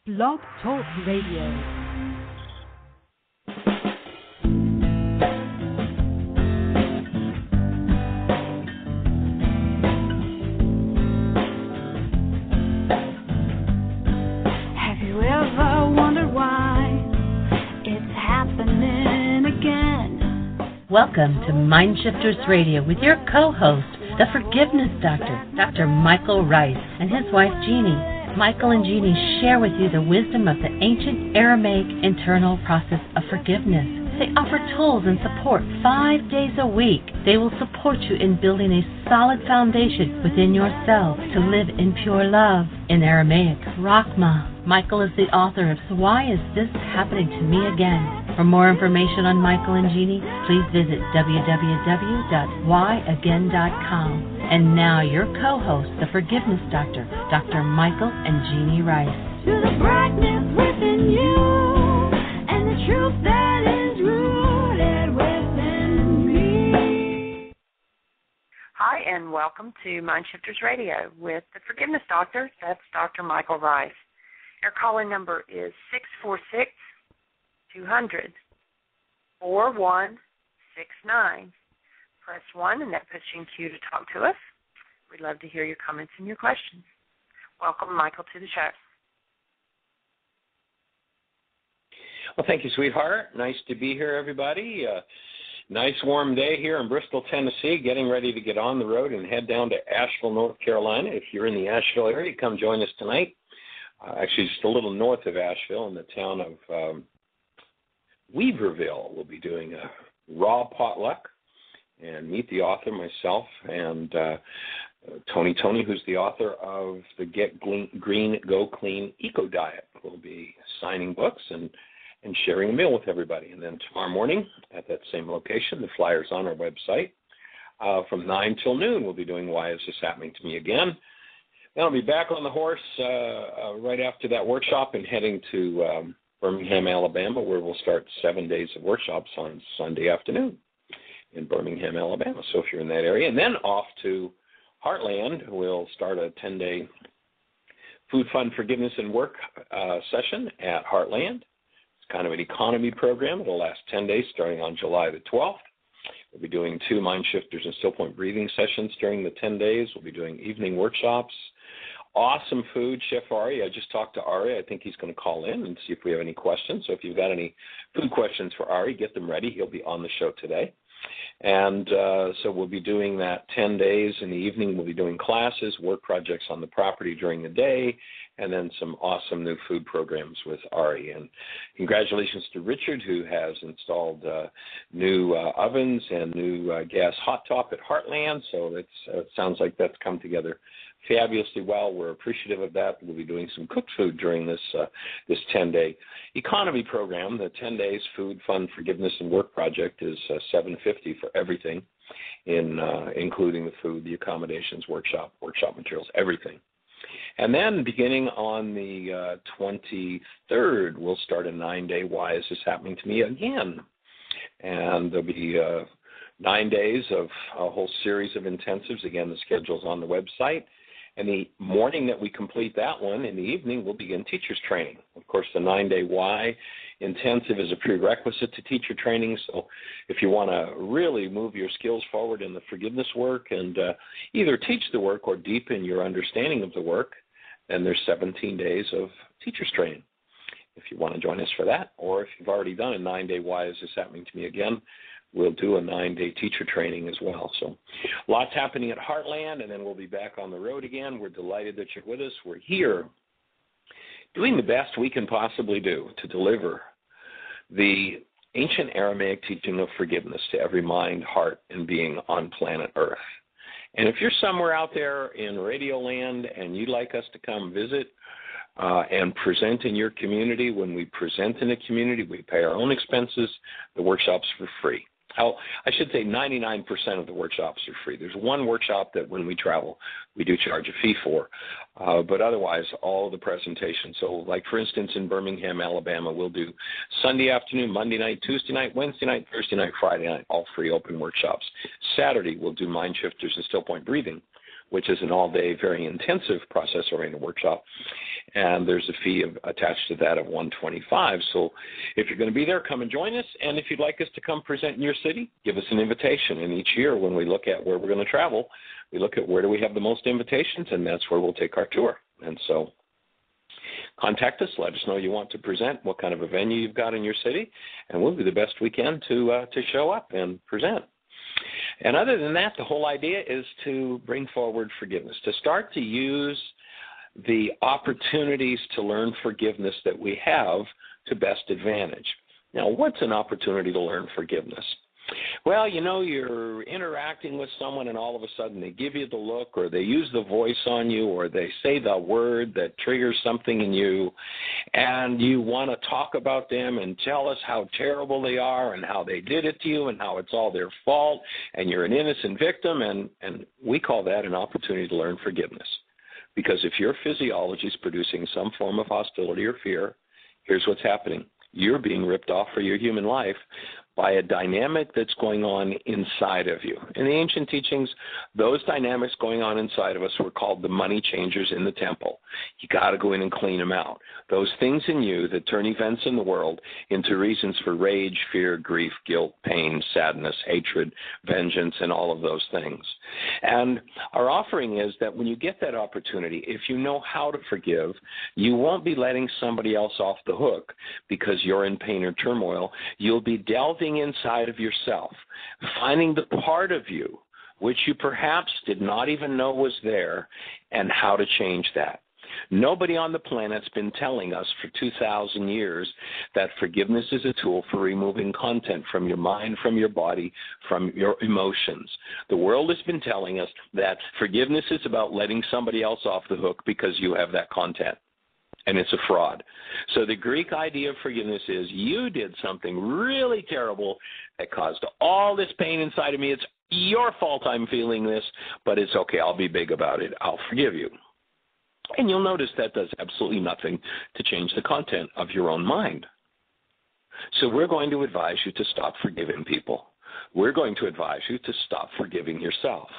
Blog Talk Radio. Welcome to MindShifters Radio with your co-host, the Forgiveness Doctor, Dr. Michael Ryce, and his wife, Jeanie. Michael and Jeanie share with you the wisdom of the ancient Aramaic internal process of forgiveness. They offer tools and support 5 days a week. They will support you in building a solid foundation within yourself to live in pure love. In Aramaic, Rachma. Michael is the author of So Why Is This Happening to Me Again? For more information on Michael and Jeanie, please visit www.whyagain.com. And now your co-host, the Forgiveness Doctor, Dr. Michael and Jeanie Ryce. To the brightness within you and the truth that is rooted within me. Hi, and welcome to MindShifters Radio with the Forgiveness Doctor. That's Dr. Michael Ryce. Our calling number is 646-200-4169. Press 1, and that puts you in queue to talk to us. We'd love to hear your comments and your questions. Welcome, Michael, to the show. Well, thank you, sweetheart. Nice to be here, everybody. Nice warm day here in Bristol, Tennessee, getting ready to get on the road and head down to Asheville, North Carolina. If you're in the Asheville area, come join us tonight. Actually, just a little north of Asheville in the town of Weaverville. We'll be doing a raw potluck and meet the author, myself, and Tony, who's the author of the Get Green, Go Clean Eco Diet. We'll be signing books and sharing a meal with everybody. And then tomorrow morning at that same location, the flyer's on our website, from 9 till noon, we'll be doing Why Is This Happening to Me Again? Then I'll be back on the horse right after that workshop and heading to Birmingham, Alabama, where we'll start 7 days of workshops on Sunday afternoon in Birmingham, Alabama. So if you're in that area. And then off to Heartland, we'll start a 10-day food, fun, forgiveness, and work session at Heartland. It's kind of an economy program. It'll last 10 days starting on July the 12th. We'll be doing 2 MindShifters and StillPoint Breathing sessions during the 10 days. We'll be doing evening workshops. Awesome food, Chef Ari. I just talked to Ari. I think he's going to call in and see if we have any questions. So if you've got any food questions for Ari, get them ready. He'll be on the show today. And so we'll be doing that 10 days. In the evening, we'll be doing classes, work projects on the property during the day, and then some awesome new food programs with Ari. And congratulations to Richard, who has installed new ovens and new gas hot top at Heartland. So it sounds like that's come together fabulously well. We're appreciative of that. We'll be doing some cooked food during this 10-day economy program. The 10 days food, fun, forgiveness, and work project is $750 for everything, including the food, the accommodations, workshop materials, everything. And then beginning on the 23rd, we'll start a 9-day Why Is This Happening to Me Again? And there'll be 9 days of a whole series of intensives. Again, the schedule's on the website. And the morning that we complete that one, in the evening, we'll begin teacher's training. Of course, the 9-day Why intensive is a prerequisite to teacher training. So if you want to really move your skills forward in the forgiveness work and either teach the work or deepen your understanding of the work, then there's 17 days of teacher's training. If you want to join us for that, or if you've already done a 9-day Why Is This Happening to Me Again, we'll do a 9-day teacher training as well. So lots happening at Heartland, and then we'll be back on the road again. We're delighted that you're with us. We're here doing the best we can possibly do to deliver the ancient Aramaic teaching of forgiveness to every mind, heart, and being on planet Earth. And if you're somewhere out there in Radio Land and you'd like us to come visit and present in your community, when we present in a community, we pay our own expenses. The workshop's for free. I should say 99% of the workshops are free. There's one workshop that when we travel, we do charge a fee for, but otherwise all of the presentations. So like, for instance, in Birmingham, Alabama, we'll do Sunday afternoon, Monday night, Tuesday night, Wednesday night, Thursday night, Friday night, all free open workshops. Saturday, we'll do MindShifters and StillPoint Breathing, which is an all-day, very intensive process-oriented workshop. And there's a fee attached to that of $125. So if you're going to be there, come and join us. And if you'd like us to come present in your city, give us an invitation. And each year when we look at where we're going to travel, we look at where do we have the most invitations, and that's where we'll take our tour. And so contact us. Let us know you want to present, what kind of a venue you've got in your city, and we'll do the best we can to show up and present. And other than that, the whole idea is to bring forward forgiveness, to start to use the opportunities to learn forgiveness that we have to best advantage. Now, what's an opportunity to learn forgiveness? Well, you know, you're interacting with someone and all of a sudden they give you the look, or they use the voice on you, or they say the word that triggers something in you, and you want to talk about them and tell us how terrible they are and how they did it to you and how it's all their fault and you're an innocent victim, and we call that an opportunity to learn forgiveness. Because if your physiology is producing some form of hostility or fear, here's what's happening. You're being ripped off for your human life by a dynamic that's going on inside of you. In the ancient teachings, those dynamics going on inside of us were called the money changers in the temple. You got to go in and clean them out. Those things in you that turn events in the world into reasons for rage, fear, grief, guilt, pain, sadness, hatred, vengeance, and all of those things. And our offering is that when you get that opportunity, if you know how to forgive, you won't be letting somebody else off the hook because you're in pain or turmoil. You'll be delving inside of yourself, finding the part of you which you perhaps did not even know was there, and how to change that. Nobody on the planet's been telling us for 2,000 years that forgiveness is a tool for removing content from your mind, from your body, from your emotions. The world has been telling us that forgiveness is about letting somebody else off the hook because you have that content. And it's a fraud. So the Greek idea of forgiveness is you did something really terrible that caused all this pain inside of me. It's your fault I'm feeling this, but it's okay. I'll be big about it. I'll forgive you. And you'll notice that does absolutely nothing to change the content of your own mind. So we're going to advise you to stop forgiving people. We're going to advise you to stop forgiving yourself.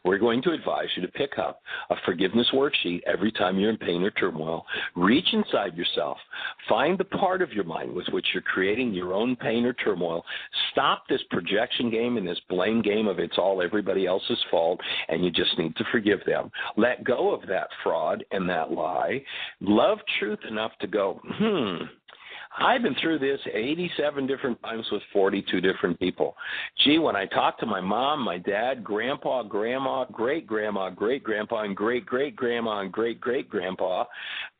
We're going to advise you to pick up a forgiveness worksheet every time you're in pain or turmoil. Reach inside yourself. Find the part of your mind with which you're creating your own pain or turmoil. Stop this projection game and this blame game of it's all everybody else's fault, and you just need to forgive them. Let go of that fraud and that lie. Love truth enough to go, I've been through this 87 different times with 42 different people. Gee, when I talk to my mom, my dad, grandpa, grandma, great-grandma, great-grandpa, and great-great-grandma, and great-great-grandpa,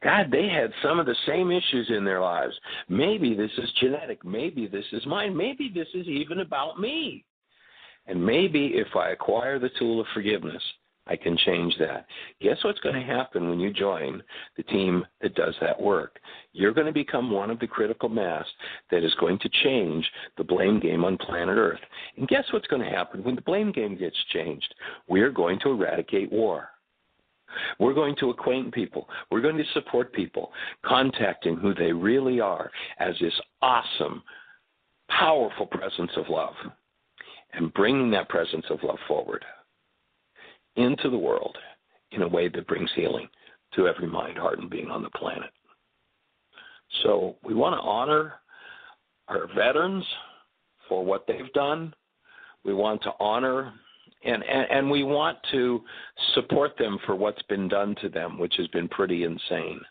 God, they had some of the same issues in their lives. Maybe this is genetic. Maybe this is mine. Maybe this is even about me. And maybe if I acquire the tool of forgiveness, I can change that. Guess what's going to happen when you join the team that does that work? You're going to become one of the critical mass that is going to change the blame game on planet Earth. And guess what's going to happen when the blame game gets changed? We're going to eradicate war. We're going to acquaint people. We're going to support people, contacting who they really are as this awesome, powerful presence of love, and bringing that presence of love forward into the world in a way that brings healing to every mind, heart, and being on the planet. So we want to honor our veterans for what they've done. We want to honor and we want to support them for what's been done to them, which has been pretty insane.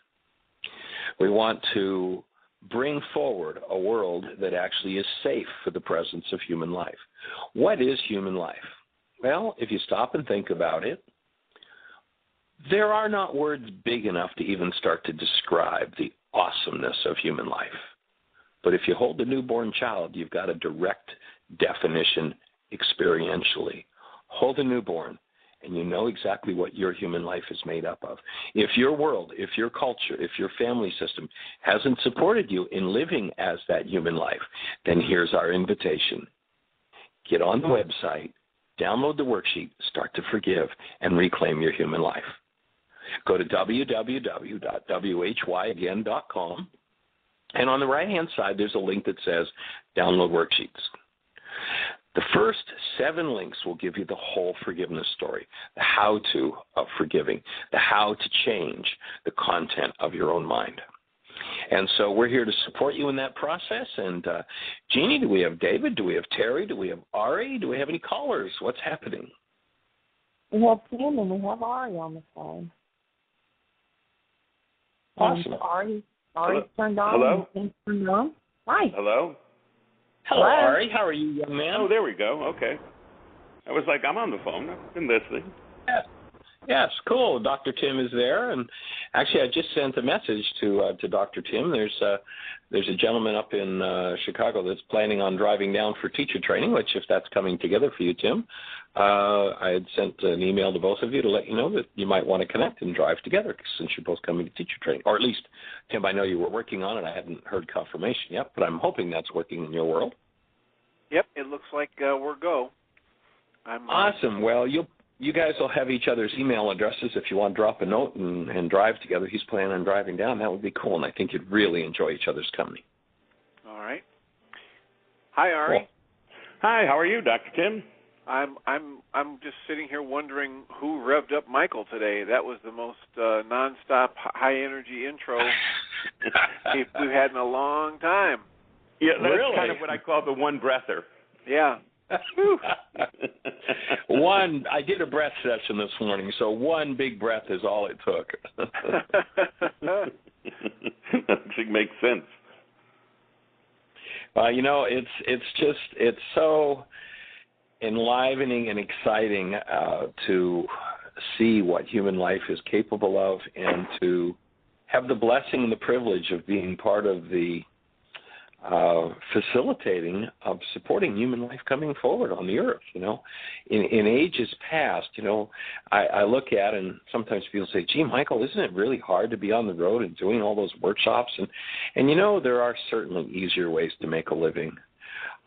We want to bring forward a world that actually is safe for the presence of human life. What is human life? Well, if you stop and think about it, there are not words big enough to even start to describe the awesomeness of human life. But if you hold a newborn child, you've got a direct definition experientially. Hold a newborn, and you know exactly what your human life is made up of. If your world, if your culture, if your family system hasn't supported you in living as that human life, then here's our invitation. Get on the website, download the worksheet, start to forgive, and reclaim your human life. Go to www.whyagain.com, and on the right-hand side, there's a link that says Download Worksheets. The first 7 links will give you the whole forgiveness story, the how-to of forgiving, the how to change the content of your own mind. And so we're here to support you in that process. And Jeanie, do we have David? Do we have Terry? Do we have Ari? Do we have any callers? What's happening? We have Tim and we have Ari on the phone. Awesome. Ari's turned on. Hello? And Tim's turned on. Hi. Hello? Hello, Ari. How are you, young man? Oh, there we go. Okay. I was like, I'm on the phone. I've been listening. Yes, cool. Dr. Tim is there, and actually, I just sent a message to Dr. Tim. There's a gentleman up in Chicago that's planning on driving down for teacher training. Which, if that's coming together for you, Tim, I had sent an email to both of you to let you know that you might want to connect and drive together since you're both coming to teacher training. Or at least, Tim, I know you were working on it. I hadn't heard confirmation yet, but I'm hoping that's working in your world. Yep, it looks like we're go. Awesome. Well, you guys will have each other's email addresses if you want to drop a note and drive together. He's planning on driving down. That would be cool, and I think you'd really enjoy each other's company. All right. Hi, Ari. Cool. Hi, how are you, Dr. Tim? I'm just sitting here wondering who revved up Michael today. That was the most nonstop high energy intro we've had in a long time. Yeah, that's really? kind of what I call the one-breather. Yeah. I did a breath session this morning, so one big breath is all it took. That actually makes sense. It's so enlivening and exciting to see what human life is capable of, and to have the blessing and the privilege of being part of the facilitating of supporting human life coming forward on the earth. In ages past, I look at and sometimes people say, gee, Michael, isn't it really hard to be on the road and doing all those workshops? And there are certainly easier ways to make a living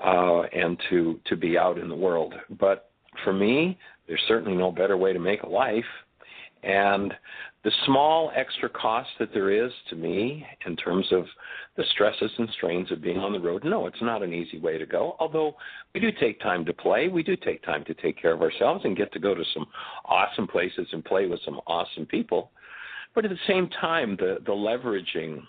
and to be out in the world. But for me, there's certainly no better way to make a life. And the small extra cost that there is to me in terms of the stresses and strains of being on the road, no, it's not an easy way to go. Although we do take time to play. We do take time to take care of ourselves and get to go to some awesome places and play with some awesome people. But at the same time, the leveraging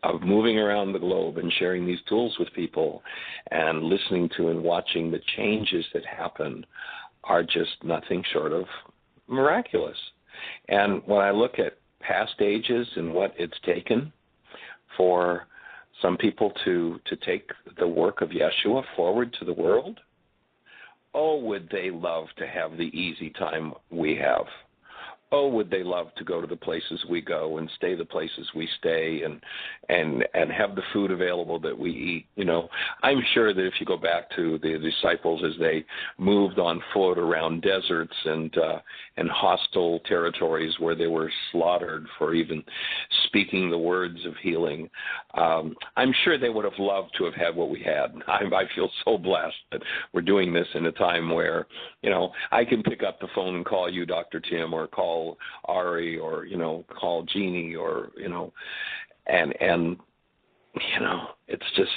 of moving around the globe and sharing these tools with people and listening to and watching the changes that happen are just nothing short of miraculous. And when I look at past ages and what it's taken for some people to take the work of Yeshua forward to the world, oh, would they love to have the easy time we have. Oh, would they love to go to the places we go and stay the places we stay and have the food available that we eat. I'm sure that if you go back to the disciples as they moved on foot around deserts and hostile territories where they were slaughtered for even speaking the words of healing, I'm sure they would have loved to have had what we had. I feel so blessed that we're doing this in a time where, I can pick up the phone and call you, Dr. Tim, or call Ari, or call Jeanie, or and it's just,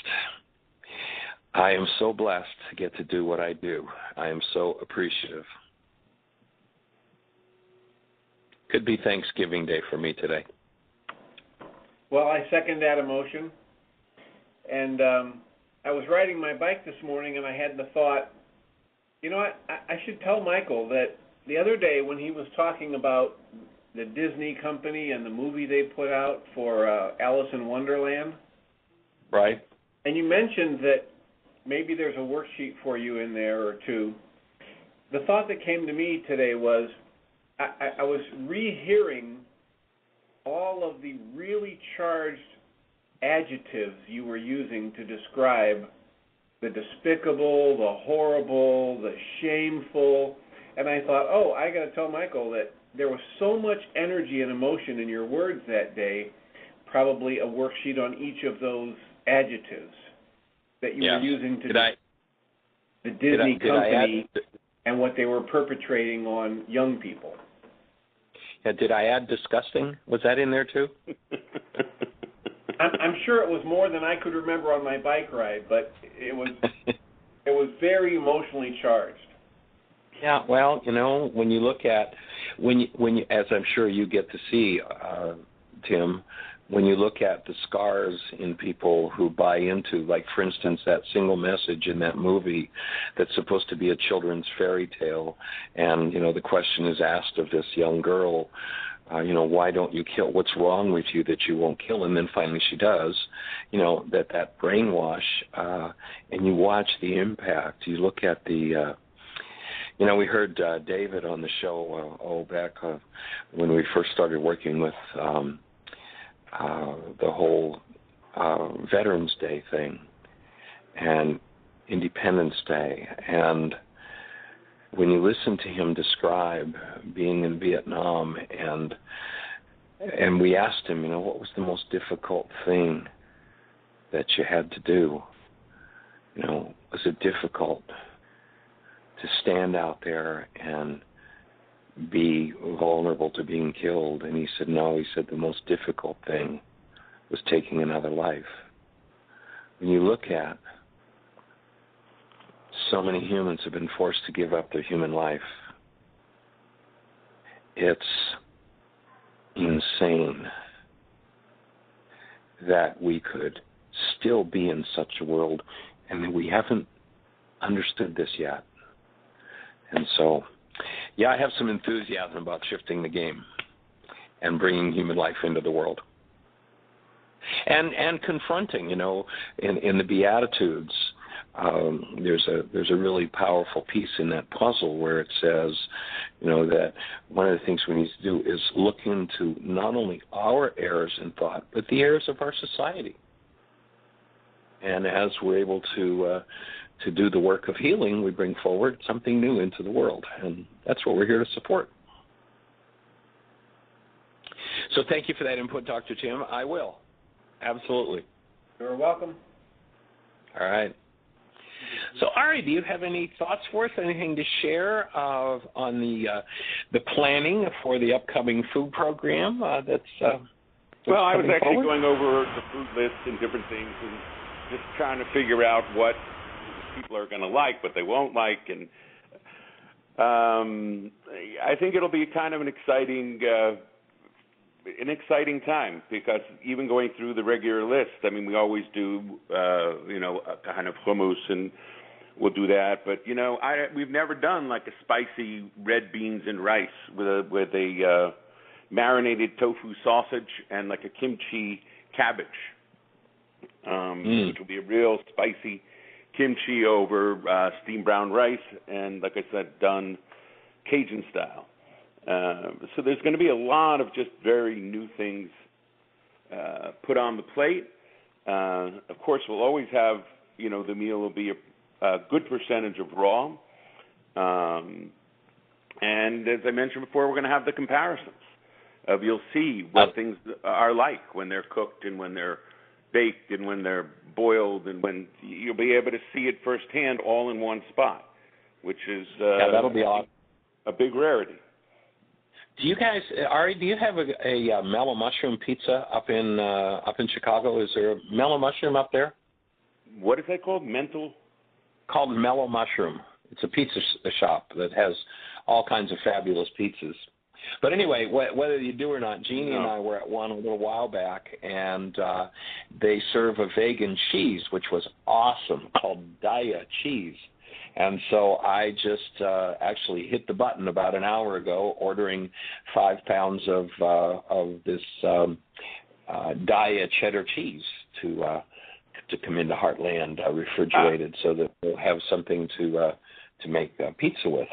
I am so blessed to get to do what I do. I am so appreciative. Could be Thanksgiving Day for me today. Well, I second that emotion. And I was riding my bike this morning, and I had the thought, I should tell Michael that the other day when he was talking about the Disney company and the movie they put out for Alice in Wonderland. Right. And you mentioned that maybe there's a worksheet for you in there or two. The thought that came to me today was I was rehearing all of the really charged adjectives you were using to describe the despicable, the horrible, the shameful. And I thought, I got to tell Michael that there was so much energy and emotion in your words that day, probably a worksheet on each of those adjectives that you were using to the Disney company and what they were perpetrating on young people. Yeah, did I add disgusting? Was that in there too? I'm sure it was more than I could remember on my bike ride, but it It was very emotionally charged. Yeah, well, when you look at when you as I'm sure you get to see, Tim, when you look at the scars in people who buy into, like, for instance, that single message in that movie that's supposed to be a children's fairy tale, and, the question is asked of this young girl, why don't you kill? What's wrong with you that you won't kill? And then finally she does, that brainwash, and you watch the impact. You look at the, we heard David on the show back when we first started working with the whole Veterans Day thing and Independence Day. And when you listen to him describe being in Vietnam, and we asked him, what was the most difficult thing that you had to do? Was it difficult to stand out there and be vulnerable to being killed? And he said, no. He said the most difficult thing was taking another life. When you look at so many humans have been forced to give up their human life, it's insane that we could still be in such a world, and we haven't understood this yet. And so, I have some enthusiasm about shifting the game and bringing human life into the world. And confronting, in the Beatitudes, there's a really powerful piece in that puzzle where it says, that one of the things we need to do is look into not only our errors in thought, but the errors of our society. And as we're able to do the work of healing, we bring forward something new into the world, and that's what we're here to support. So thank you for that input, Dr. Tim. I will. Absolutely. You're welcome. All right. So, Ari, do you have any thoughts for us, anything to share on the planning for the upcoming food program that's Well, I was actually forward? going over the food list and different things and just trying to figure out what people are going to like, what they won't like, and I think it'll be kind of an exciting time, because even going through the regular list, I mean, we always do, a kind of hummus, and we'll do that. But we've never done like a spicy red beans and rice with a marinated tofu sausage and like a kimchi cabbage, which will be a real spicy kimchi over steamed brown rice, and like I said, done Cajun style. So there's going to be a lot of just very new things put on the plate. Of course, we'll always have, the meal will be a good percentage of raw. And as I mentioned before, we're going to have the comparisons of, you'll see what things are like when they're cooked and when they're baked and when they're boiled, and when you'll be able to see it firsthand all in one spot, which is that'll be awesome. A big rarity. Do you guys, Ari, do you have a mellow mushroom pizza up in Chicago? Is there a mellow mushroom up there? What is that called? Called Mellow Mushroom. It's a pizza shop that has all kinds of fabulous pizzas. But anyway, whether you do or not, Jeanie and I were at one a little while back, and they serve a vegan cheese, which was awesome, called Daya cheese. And so I just actually hit the button about an hour ago, ordering 5 pounds of this Daya cheddar cheese to come into Heartland refrigerated, so that we'll have something to make pizza with.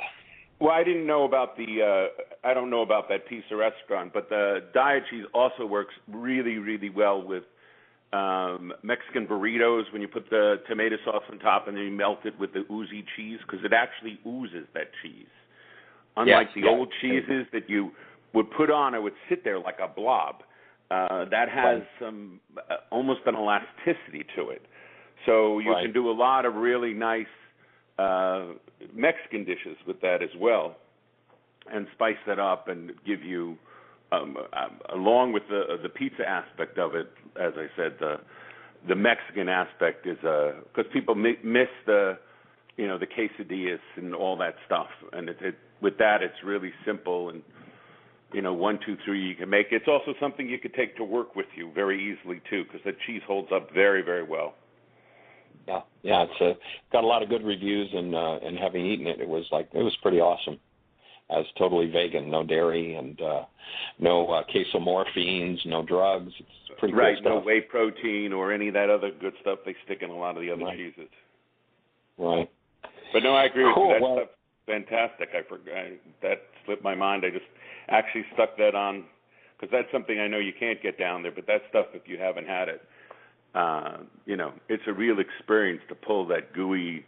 Well, I didn't know about I don't know about that pizza restaurant, but the Daya cheese also works really, really well with Mexican burritos, when you put the tomato sauce on top and then you melt it with the oozy cheese, because it actually oozes that cheese. Unlike the old cheeses that you would put on, it would sit there like a blob. That has some almost an elasticity to it. So you can do a lot of really nice Mexican dishes with that as well, and spice that up and give you, along with the pizza aspect of it, as I said, the Mexican aspect is because people miss the the quesadillas and all that stuff. And with that, it's really simple and 1, 2, 3 you can make. It's also something you could take to work with you very easily too, because the cheese holds up very, very well. Yeah, it's got a lot of good reviews, and having eaten it, it was pretty awesome. It's totally vegan, no dairy, and no casomorphines, no drugs. It's pretty right. Good stuff. No whey protein or any of that other good stuff they stick in a lot of the other cheeses. Right. But no, I agree with you. That Well, stuff's fantastic. I forgot that slipped my mind. I just actually stuck that on because that's something I know you can't get down there. But that stuff, if you haven't had it, it's a real experience to pull that gooey.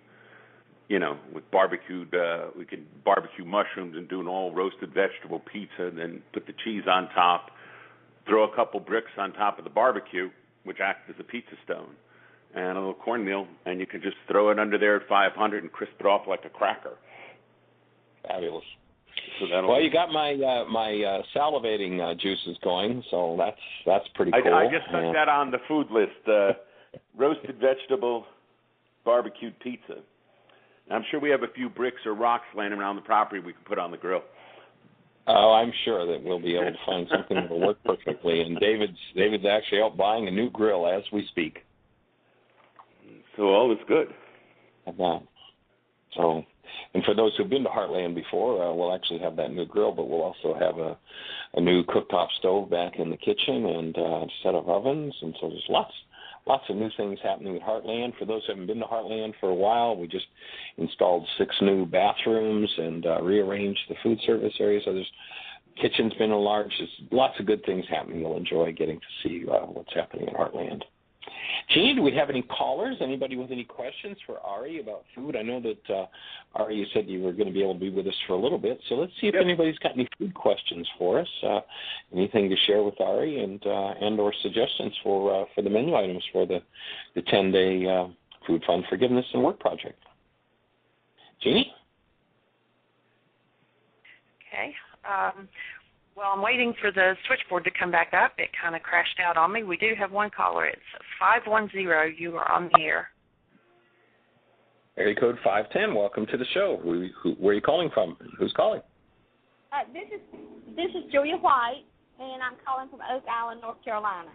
With barbecued, we can barbecue mushrooms and do an all roasted vegetable pizza, and then put the cheese on top, throw a couple bricks on top of the barbecue, which acts as a pizza stone, and a little cornmeal, and you can just throw it under there at 500 and crisp it off like a cracker. Fabulous. So well, you got my salivating juices going, so that's pretty cool. I just stuck that on the food list, roasted vegetable barbecued pizza. I'm sure we have a few bricks or rocks laying around the property we can put on the grill. Oh, I'm sure that we'll be able to find something that will work perfectly. And David's actually out buying a new grill as we speak. So all is good. So, and for those who've been to Heartland before, we'll actually have that new grill, but we'll also have a new cooktop stove back in the kitchen and a set of ovens. And so there's lots of new things happening at Heartland. For those who haven't been to Heartland for a while, we just installed 6 new bathrooms and rearranged the food service area. So there's kitchen's been enlarged. There's lots of good things happening. You'll enjoy getting to see what's happening at Heartland. Jeanie, do we have any callers? Anybody with any questions for Ari about food? I know that Ari, you said you were going to be able to be with us for a little bit, so let's see if anybody's got any food questions for us. Anything to share with Ari and or suggestions for the menu items for the 10-day Food Fund Forgiveness and Work Project. Jeanie? Okay. Well, I'm waiting for the switchboard to come back up. It kind of crashed out on me. We do have one caller. It's 510. You are on the air. Area code 510. Welcome to the show. Where are you calling from? Who's calling? This is Julia White, and I'm calling from Oak Island, North Carolina.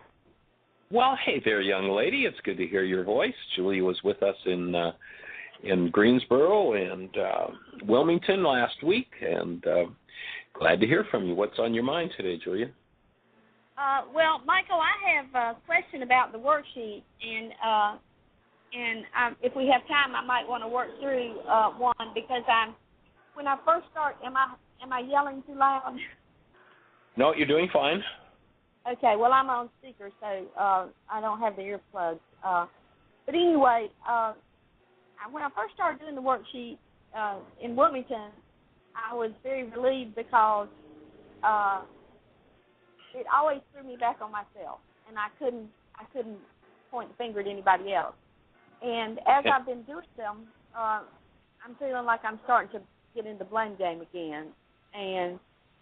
Well, hey there, young lady. It's good to hear your voice. Julia was with us in Greensboro and Wilmington last week, and glad to hear from you. What's on your mind today, Julia? Well, Michael, I have a question about the worksheet, and if we have time, I might want to work through one because when I first start, am I yelling too loud? No, you're doing fine. Okay, well, I'm on speaker, so I don't have the earplugs. But anyway, when I first started doing the worksheet in Wilmington, I was very relieved because it always threw me back on myself, and I couldn't point the finger at anybody else. And as I've been doing them, I'm feeling like I'm starting to get in the blame game again, and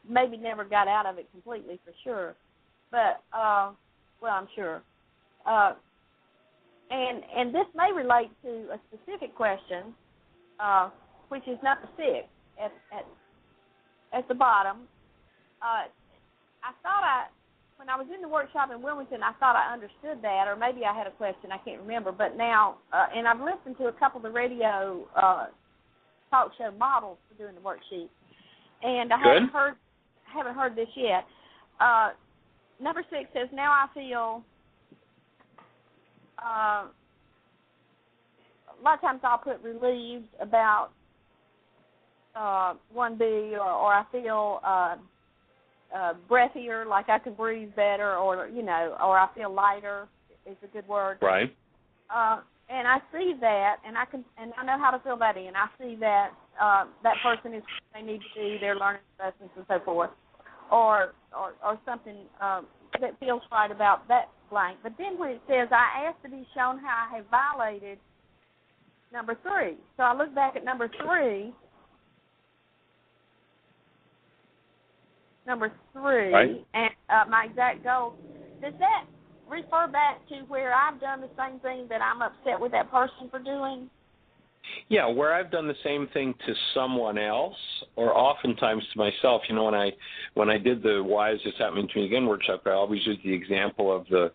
maybe never got out of it completely for sure. But well, I'm sure. And this may relate to a specific question, which is number 6 at the bottom. When I was in the workshop in Wilmington, I thought I understood that, or maybe I had a question, I can't remember. But now, and I've listened to a couple of the radio talk show models for doing the worksheet, and I haven't heard this yet. Number 6 says, now I feel, a lot of times I'll put relieved about 1B, or I feel breathier, like I can breathe better, or or I feel lighter is a good word. Right. And I see that, and I know how to fill that in. I see that that person is what they need to do, they're learning lessons and so forth, or something that feels right about that blank. But then when it says, I ask to be shown how I have violated number 3. So I look back at number 3. Right. And my exact goal, does that refer back to where I've done the same thing that I'm upset with that person for doing? Yeah, where I've done the same thing to someone else, or oftentimes to myself. You know, when I did the Why Is This Happening to Me Again workshop, I always use the example of the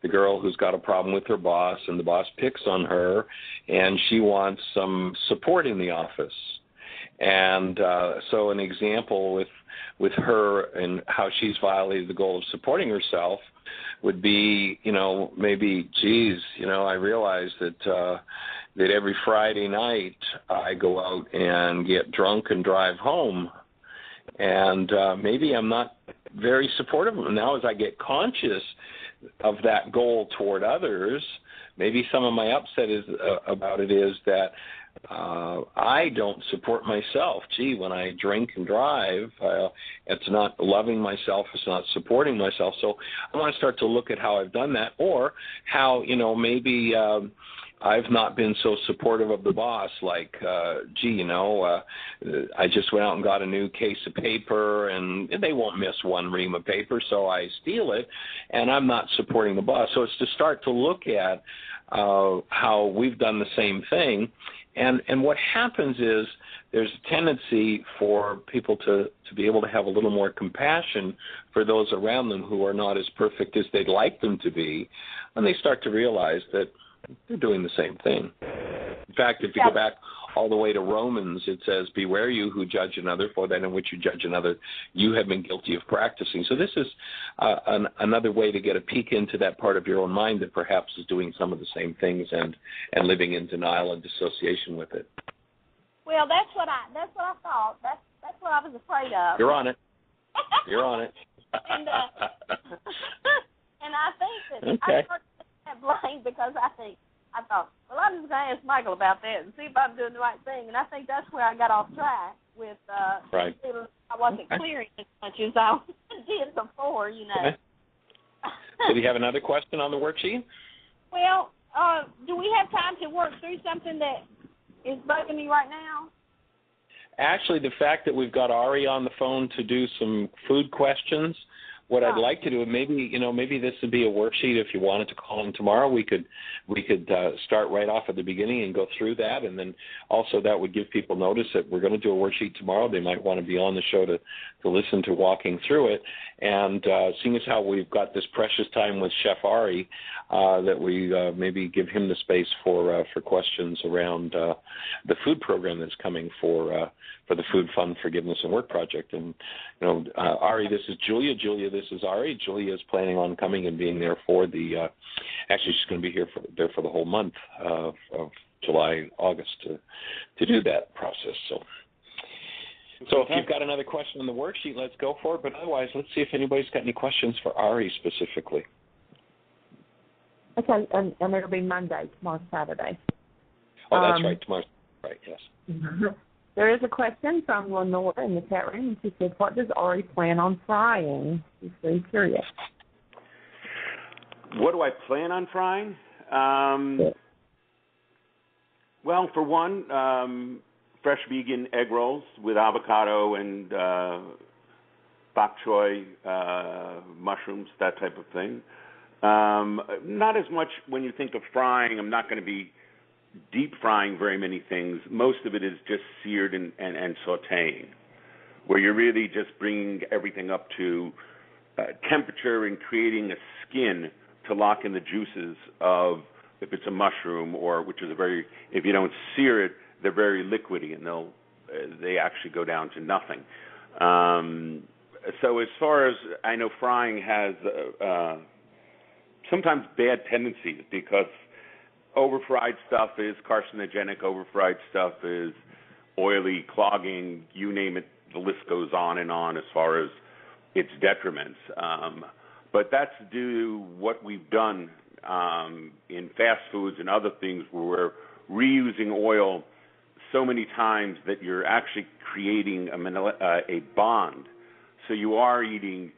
girl who's got a problem with her boss, and the boss picks on her, and she wants some support in the office. And so an example with her and how she's violated the goal of supporting herself would be, you know, maybe, geez, you know, I realize that every Friday night I go out and get drunk and drive home, and maybe I'm not very supportive of them. Now as I get conscious of that goal toward others, maybe some of my upset about it is that I don't support myself. Gee, when I drink and drive, it's not loving myself, it's not supporting myself. So I want to start to look at how I've done that, or how, you know, maybe I've not been so supportive of the boss, like, gee, you know, I just went out and got a new case of paper, and they won't miss one ream of paper, so I steal it, and I'm not supporting the boss. So it's to start to look at how we've done the same thing. And what happens is there's a tendency for people to be able to have a little more compassion for those around them who are not as perfect as they'd like them to be, when they start to realize that they're doing the same thing. In fact, if you go back all the way to Romans, it says, beware you who judge another, for that in which you judge another, you have been guilty of practicing. So this is another way to get a peek into that part of your own mind that perhaps is doing some of the same things and living in denial and dissociation with it. Well, that's what I thought. That's what I was afraid of. You're on it. You're on it. And I think that okay. I started that blame because I thought, well, I'm just going to ask Michael about that and see if I'm doing the right thing. And I think that's where I got off track with right. I wasn't clearing as much as I did before, you know. Okay. So do you have another question on the worksheet? Well, do we have time to work through something that is bugging me right now? Actually, the fact that we've got Ari on the phone to do some food questions, what I'd like to do, maybe this would be a worksheet. If you wanted to call in tomorrow, we could start right off at the beginning and go through that, and then also that would give people notice that we're going to do a worksheet tomorrow. They might want to be on the show to listen to walking through it. And seeing as how we've got this precious time with Chef Ari, that we maybe give him the space for questions around the food program that's coming for the Food Fund Forgiveness and Work Project. And, Ari, this is Julia. Julia, this is Ari. Julia is planning on coming and being there for the actually she's going to be there for the whole month of July, August to do that process. So if you've got another question on the worksheet, let's go for it. But otherwise, let's see if anybody's got any questions for Ari specifically. Okay, and it'll be Monday, tomorrow's Saturday. Oh, that's right, tomorrow's right, yes. Mm-hmm. There is a question from Lenore in the chat room, and she said, what does Ari plan on frying? She's very curious. What do I plan on frying? Well, for one, fresh vegan egg rolls with avocado and bok choy, mushrooms, that type of thing. Not as much when you think of frying. I'm not going to be deep frying very many things. Most of it is just seared and sautéing, where you're really just bringing everything up to temperature and creating a skin to lock in the juices of, if it's a mushroom, or which is if you don't sear it, they're very liquidy and they actually go down to nothing. So as far as I know, frying has sometimes bad tendencies, because over-fried stuff is carcinogenic, over-fried stuff is oily, clogging, you name it, the list goes on and on as far as its detriments. But that's due to what we've done in fast foods and other things, where we're reusing oil so many times that you're actually creating a bond. So you are eating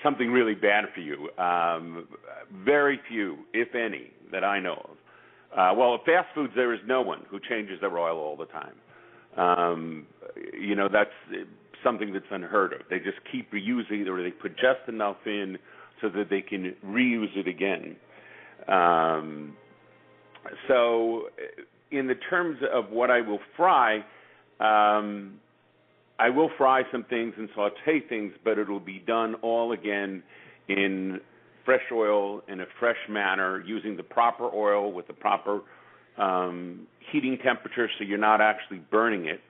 something really bad for you. Very few, if any, that I know of. Well, at fast foods, there is no one who changes their oil all the time. That's something that's unheard of. They just keep reusing it, or they put just enough in so that they can reuse it again. So in the terms of what I will fry, I will fry some things and saute things, but it'll be done all again in fresh oil in a fresh manner, using the proper oil with the proper heating temperature, so you're not actually burning it,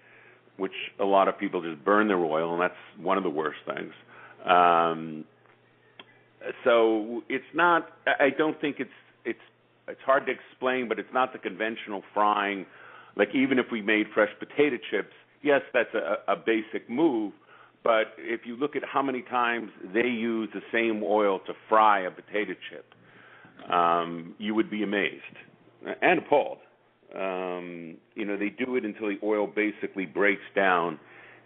which a lot of people just burn their oil, and that's one of the worst things. So it's not. I don't think it's hard to explain, but it's not the conventional frying. Like even if we made fresh potato chips, yes, that's a basic move. But if you look at how many times they use the same oil to fry a potato chip, you would be amazed and appalled. They do it until the oil basically breaks down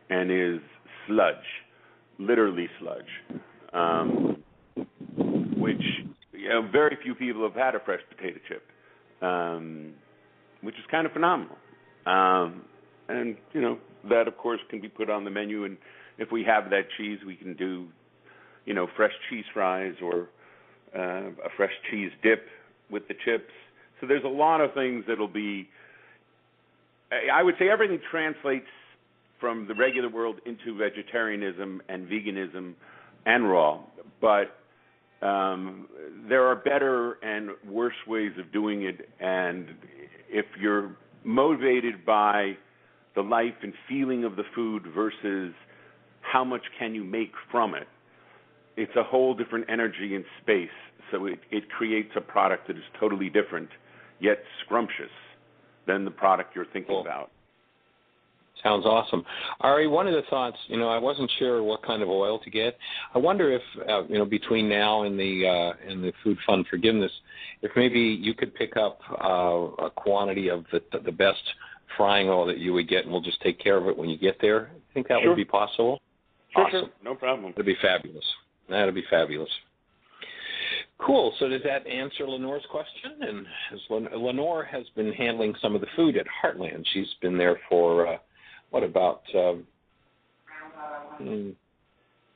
and is sludge, literally sludge, which very few people have had a fresh potato chip, which is kind of phenomenal. And that, of course, can be put on the menu, and if we have that cheese, we can do, fresh cheese fries or a fresh cheese dip with the chips. So there's a lot of things that'll be, I would say everything translates from the regular world into vegetarianism and veganism and raw, but there are better and worse ways of doing it, and if you're motivated by the life and feeling of the food versus how much can you make from it, it's a whole different energy and space. So it creates a product that is totally different, yet scrumptious than the product you're thinking about. Sounds awesome. Ari, one of the thoughts, I wasn't sure what kind of oil to get. I wonder if, between now and the Food Fund Forgiveness, if maybe you could pick up a quantity of the best frying oil that you would get, and we'll just take care of it when you get there. I think that would be possible. Sure, awesome. Sure. No problem. That'd be fabulous. That'd be fabulous. Cool. So does that answer Lenore's question? And Lenore has been handling some of the food at Heartland. She's been there for, the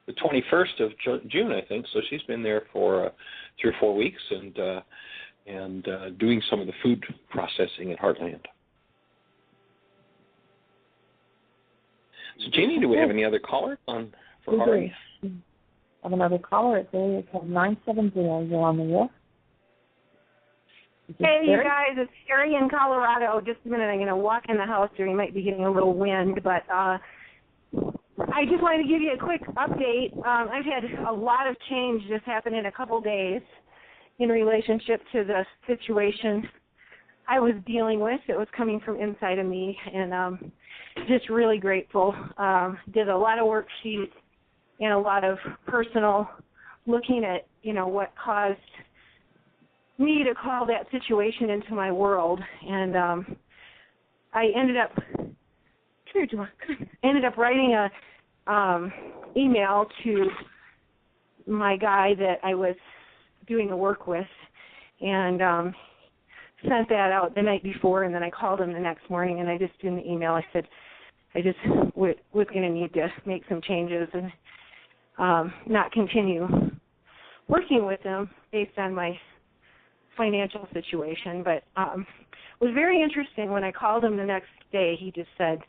21st of June, I think. So she's been there for 3 or 4 weeks and doing some of the food processing at Heartland. So, Jeanie, do we have any other callers for Ari? I have another caller at area code 970. You're on the air. Hey, you guys, it's Sherry in Colorado. Just a minute, I'm going to walk in the house here. You might be getting a little wind, but I just wanted to give you a quick update. I've had a lot of change just happen in a couple days in relationship to the situation I was dealing with. It was coming from inside of me, and just really grateful. Did a lot of worksheets and a lot of personal looking at, what caused me to call that situation into my world. And I ended up writing a email to my guy that I was doing the work with, and sent that out the night before, and then I called him the next morning, and I just in the email I said I just was going to need to make some changes and not continue working with him based on my financial situation. But it was very interesting when I called him the next day. He said,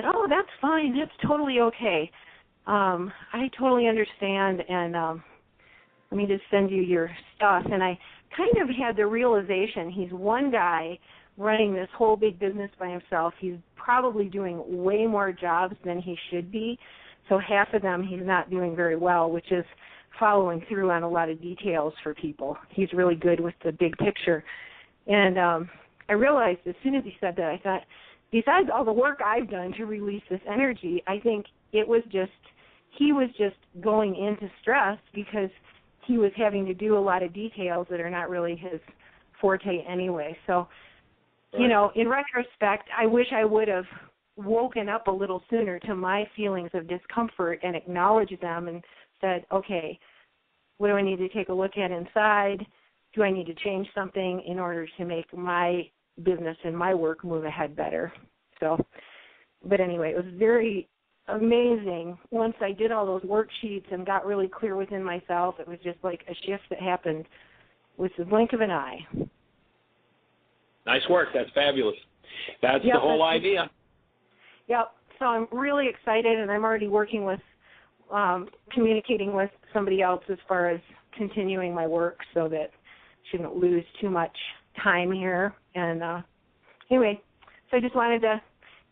"Oh, that's fine. That's totally okay. I totally understand, and let me just send you your stuff." And I kind of had the realization he's one guy running this whole big business by himself. He's probably doing way more jobs than he should be. So half of them he's not doing very well, which is following through on a lot of details for people. He's really good with the big picture. And I realized as soon as he said that, I thought, besides all the work I've done to release this energy, I think he was just going into stress because he was having to do a lot of details that are not really his forte anyway. So, in retrospect, I wish I would have woken up a little sooner to my feelings of discomfort and acknowledged them and said, okay, what do I need to take a look at inside? Do I need to change something in order to make my business and my work move ahead better? So, but anyway, it was very amazing. Once I did all those worksheets and got really clear within myself, it was just like a shift that happened with the blink of an eye. Nice work. That's fabulous. That's the whole idea. Yep. So I'm really excited, and I'm already working with, communicating with somebody else as far as continuing my work so that I shouldn't lose too much time here. And anyway, so I just wanted to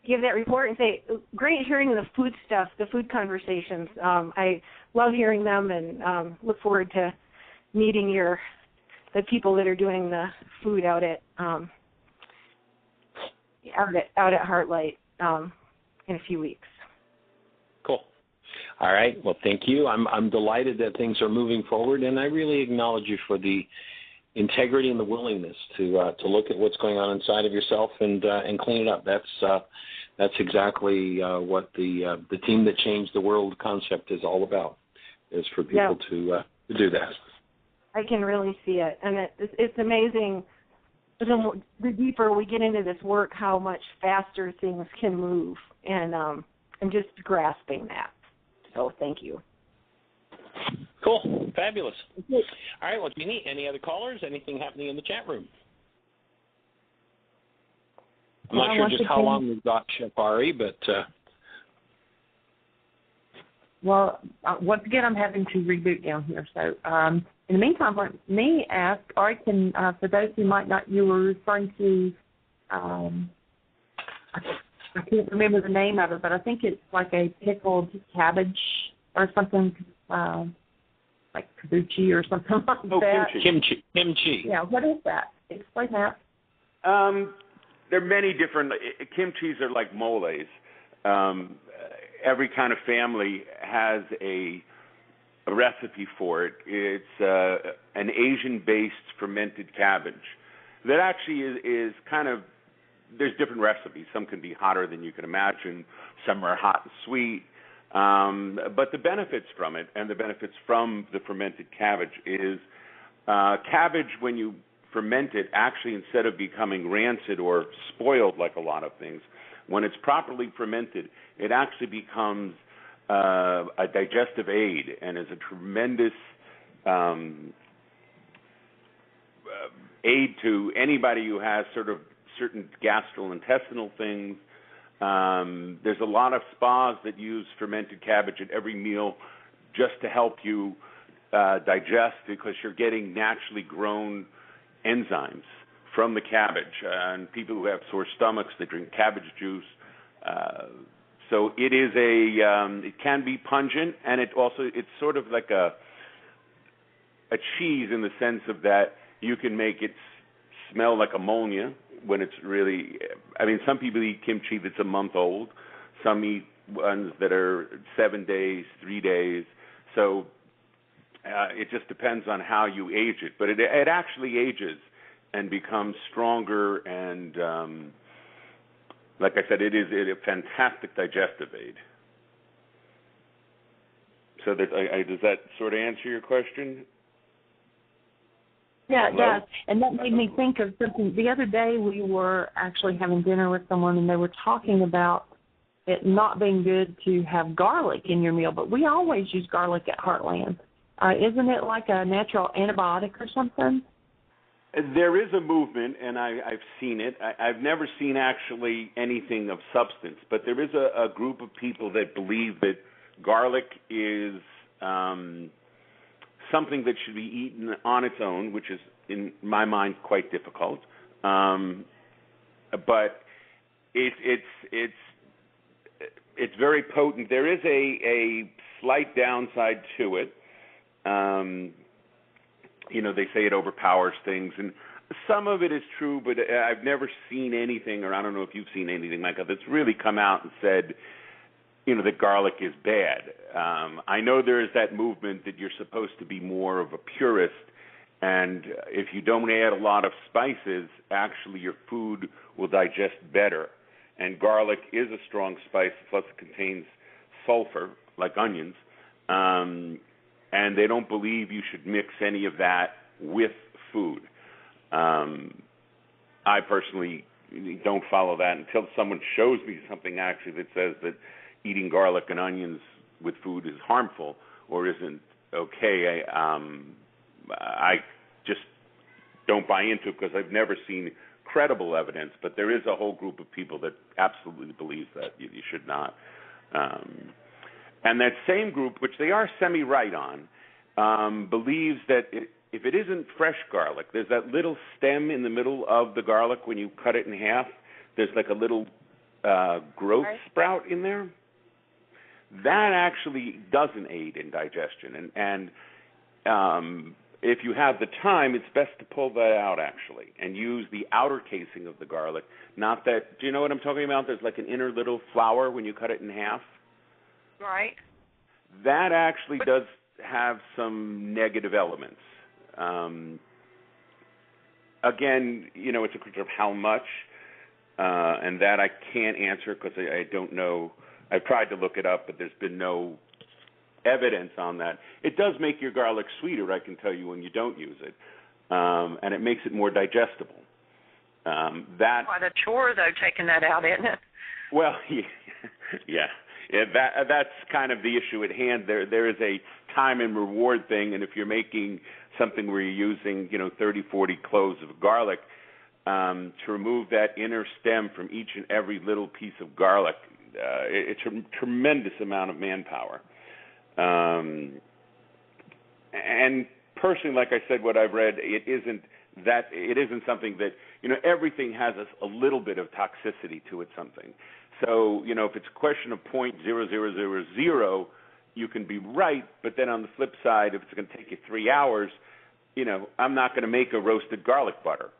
give that report and say, great hearing the food stuff, the food conversations. I love hearing them, and look forward to meeting the people that are doing the food out at Heartland in a few weeks. Cool. All right. Well, thank you. I'm delighted that things are moving forward, and I really acknowledge you for the integrity and the willingness to look at what's going on inside of yourself and clean it up. That's exactly what the team that changed the world concept is all about. Is for people to do that. I can really see it, and it's amazing. The deeper we get into this work, how much faster things can move, and I'm just grasping that. So thank you. Cool. Fabulous. All right. Well, Jeanie, any other callers? Anything happening in the chat room? I'm not sure just how long we've got, Shapari, but... Well, once again, I'm having to reboot down here. So in the meantime, let me ask, or can, for those who might not, you were referring to, I can't remember the name of it, but I think it's like a pickled cabbage or something, like kabuchi or something like that. Kimchi. Yeah, what is that? Explain that. There are many different, kimchis are like moles. Every kind of family has a recipe for it. It's an Asian-based fermented cabbage that actually is kind of, there's different recipes. Some can be hotter than you can imagine. Some are hot and sweet. But the benefits from it and the benefits from the fermented cabbage is cabbage, when you ferment it, actually instead of becoming rancid or spoiled like a lot of things, when it's properly fermented, it actually becomes a digestive aid and is a tremendous aid to anybody who has sort of certain gastrointestinal things. There's a lot of spas that use fermented cabbage at every meal just to help you digest, because you're getting naturally grown enzymes from the cabbage. And people who have sore stomachs, they drink cabbage juice. So it is it can be pungent, and it's sort of like a cheese in the sense of that you can make it smell like ammonia when it's really, I mean, some people eat kimchi that's a month old. Some eat ones that are 7 days, 3 days. So it just depends on how you age it. But it actually ages and becomes stronger, and like I said, it is a fantastic digestive aid. So does that sort of answer your question? Yeah, it does. And that made me think of something. The other day we were actually having dinner with someone, and they were talking about it not being good to have garlic in your meal, but we always use garlic at Heartland. Isn't it like a natural antibiotic or something? There is a movement, and I've seen it. I've never seen actually anything of substance, but there is a group of people that believe that garlic is something that should be eaten on its own, which is, in my mind, quite difficult. But it's very potent. There is a slight downside to it. They say it overpowers things, and some of it is true, but I've never seen anything, or I don't know if you've seen anything like that, that's really come out and said, that garlic is bad. I know there is that movement that you're supposed to be more of a purist, and if you don't add a lot of spices, actually your food will digest better. And garlic is a strong spice, plus it contains sulfur, like onions. And they don't believe you should mix any of that with food. I personally don't follow that until someone shows me something actually that says that eating garlic and onions with food is harmful or isn't okay. I just don't buy into it because I've never seen credible evidence, but there is a whole group of people that absolutely believes that you should not. And that same group, which they are semi-right on, believes that if it isn't fresh garlic, there's that little stem in the middle of the garlic when you cut it in half. There's like a little growth sprout in there. That actually doesn't aid in digestion. And if you have the time, it's best to pull that out, actually, and use the outer casing of the garlic. Not that, do you know what I'm talking about? There's like an inner little flower when you cut it in half. Right. That actually does have some negative elements. Again, it's a question of how much, and that I can't answer because I don't know. I've tried to look it up, but there's been no evidence on that. It does make your garlic sweeter, I can tell you, when you don't use it, and it makes it more digestible. Quite a chore, though, taking that out, isn't it? Well, yeah. That's kind of the issue at hand. There is a time and reward thing, and if you're making something where you're using 30, 40 cloves of garlic, to remove that inner stem from each and every little piece of garlic, it's a tremendous amount of manpower. And personally, like I said, what I've read, it isn't something that, everything has a little bit of toxicity to it, something. So, if it's a question of 0.0000, you can be right, but then on the flip side, if it's going to take you 3 hours, I'm not going to make a roasted garlic butter,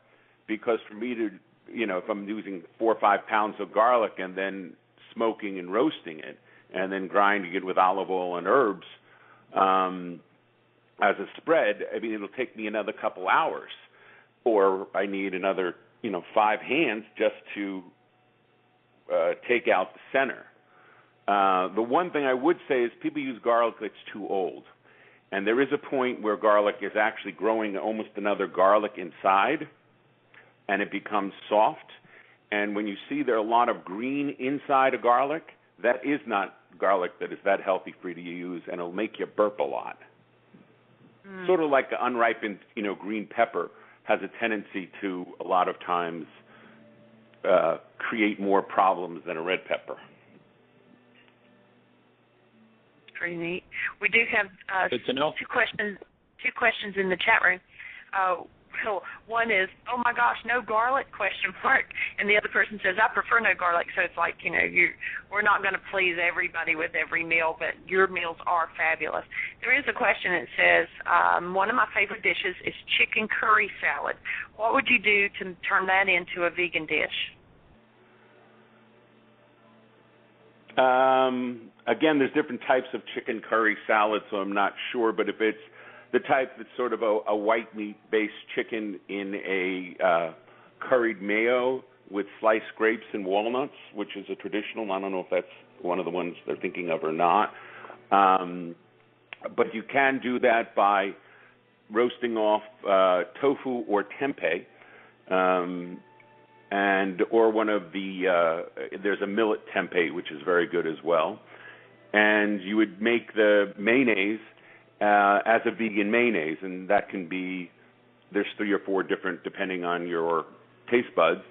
because for me to, if I'm using 4 or 5 pounds of garlic and then smoking and roasting it and then grinding it with olive oil and herbs as a spread, it'll take me another couple hours, or I need another, 5 hands just to take out the center. The one thing I would say is people use garlic that's too old. And there is a point where garlic is actually growing almost another garlic inside, and it becomes soft. And when you see there are a lot of green inside of garlic, that is not garlic that is that healthy for you to use, and it'll make you burp a lot. Sort of like the unripened, green pepper has a tendency to, a lot of times, create more problems than a red pepper. Pretty neat. We do have Good to know. two questions in the chat room. One is, oh my gosh, no garlic, ? And the other person says, I prefer no garlic. So it's like, we're not going to please everybody with every meal, but your meals are fabulous. There is a question that says, one of my favorite dishes is chicken curry salad. What would you do to turn that into a vegan dish? Again, there's different types of chicken curry salad, so I'm not sure, but if it's the type that's sort of a white meat-based chicken in a curried mayo with sliced grapes and walnuts, which is a traditional. I don't know if that's one of the ones they're thinking of or not. But you can do that by roasting off tofu or tempeh, or one of the there's a millet tempeh, which is very good as well. And you would make the mayonnaise as a vegan mayonnaise, and that can be, there's 3 or 4 different, depending on your taste buds.